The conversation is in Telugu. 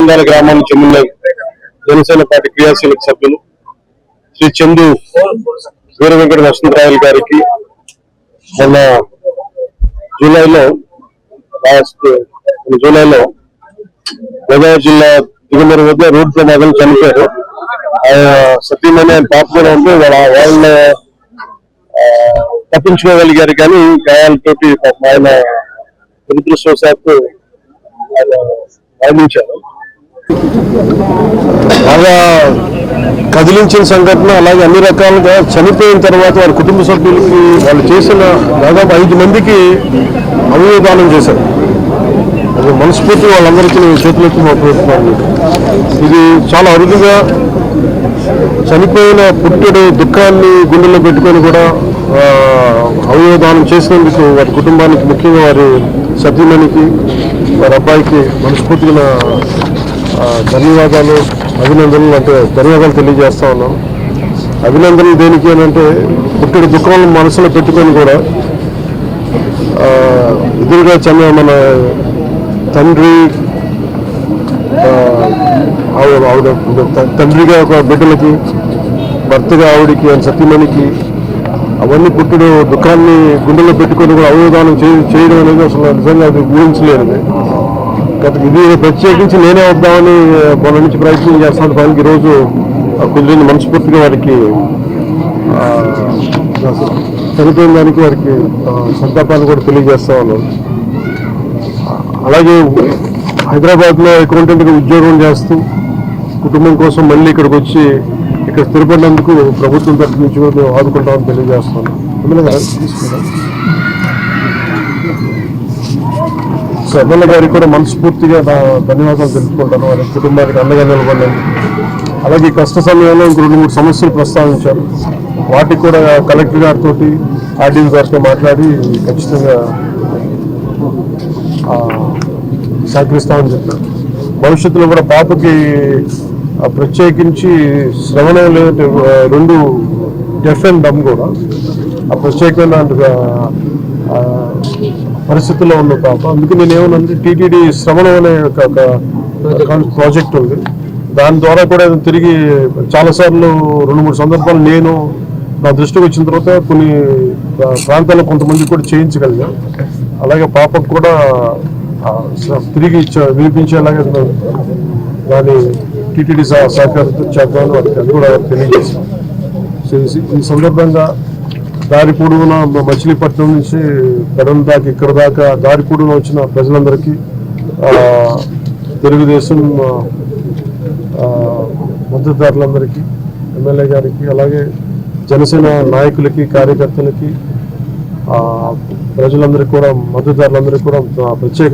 నందాల గ్రామానికి చెందిన జనసేన పార్టీ క్రియాశీలక సభ్యులు శ్రీ చందు వీర వెంకట వసంతరాయలు గారికి మొన్న జూలైలో గోదావరి జిల్లా దిగుమరి వద్ద రోడ్డు ప్రమాదం చనిపోయారు. సతీమణి ఆయన పాప కూడా ఉంటే వాళ్ళ తప్పించుకోగలిగారు, కానీ గాయాలతోటి ఆయన దురదృష్టవశాత్తు మరణించారు. బాగా కదిలించిన సంఘటన. అలాగే అన్ని రకాలుగా చనిపోయిన తర్వాత వారి కుటుంబ సభ్యులకి వాళ్ళు చేసిన దాదాపు 5 మందికి అవయవదానం చేశారు. అది మనస్ఫూర్తి వాళ్ళందరికీ చేతులెత్తి మాట్లాడుతున్నాను. ఇది చాలా అరుదుగా చనిపోయిన పుట్టుడు దుఃఖాన్ని గుండెల్లో పెట్టుకొని కూడా అవయవదానం చేసినందుకు వారి కుటుంబానికి, ముఖ్యంగా వారి సతీమణికి, వారి అబ్బాయికి మనస్ఫూర్తిగా ధన్యవాదాలు, అభినందనలు ధన్యవాదాలు తెలియజేస్తా ఉన్నాం. అభినందనలు దేనికి అని అంటే, పుట్టుడు దుఃఖాలను మనసులో పెట్టుకొని కూడా ఎదురుగా మన తండ్రి తండ్రిగా ఒక బిడ్డలకి, భర్తగా ఆవిడికి, సతీమణికి అవన్నీ పుట్టుడు దుఃఖాన్ని గుండెల్లో పెట్టుకొని కూడా అవయవదానం చేయడం అనేది అసలు నిజంగా అది ఊహించలేనిది. ఇది ప్రత్యేకించి నేనే వద్దామని మొన్న నుంచి ప్రయత్నం చేస్తాను. దానికి ఈరోజు కుదిరింది. మనస్ఫూర్తిగా వారికి చనిపోయిన దానికి వారికి సంతాపాన్ని కూడా తెలియజేస్తా ఉన్నాను. అలాగే హైదరాబాద్లో అకౌంటెంట్గా ఉద్యోగం చేస్తూ కుటుంబం కోసం మళ్ళీ ఇక్కడికి వచ్చి ఇక్కడ స్థిరపడినందుకు ప్రభుత్వం తరఫు నుంచి కూడా మేము ఆదుకుంటామని తెలియజేస్తాను. ఎమ్మెల్యే గారికి కూడా మనస్ఫూర్తిగా ధన్యవాదాలు తెలుపుకుంటాను. వారి కుటుంబానికి అండగా నిలబడినందుకు. అలాగే కష్ట సమయంలో ఇంక 2-3 సమస్యలు ప్రస్తావించారు. వాటికి కూడా కలెక్టర్ గారితో, ఆర్డీఓ గారితో మాట్లాడి ఖచ్చితంగా సహకరిస్తామని చెప్పారు. భవిష్యత్తులో కూడా పాపకి ప్రత్యేకించి శ్రవణం లేదంటే 2 డెఫ్ అండ్ డమ్ కూడా ప్రత్యేకమైన పరిస్థితుల్లో ఉన్న పాప. అందుకే నేను ఏమన్నానంటే, టీటీడీ శ్రవణం అనే ఒక ప్రాజెక్ట్ ఉంది. దాని ద్వారా కూడా తిరిగి చాలాసార్లు 2-3 సందర్భాలు నేను నా దృష్టికి వచ్చిన తర్వాత కొన్ని ప్రాంతాల్లో కొంతమంది కూడా చేయించగలిగాం. అలాగే పాపకు కూడా తిరిగి వినిపించేలాగా దాని టీటీడీ సహకారంతో చేద్దామని వారికి అది కూడా తెలియజేశాం. ఈ సందర్భంగా దారి పొడవున మచిలీపట్నం నుంచి పెడల దాకా ఇక్కడ దాకా దారి పొడవున వచ్చిన ప్రజలందరికీ, తెలుగుదేశం మద్దతుదారులందరికీ, ఎమ్మెల్యే గారికి, అలాగే జనసేన నాయకులకి, కార్యకర్తలకి, ప్రజలందరికీ కూడా, మద్దతుదారులందరికీ కూడా ప్రత్యేక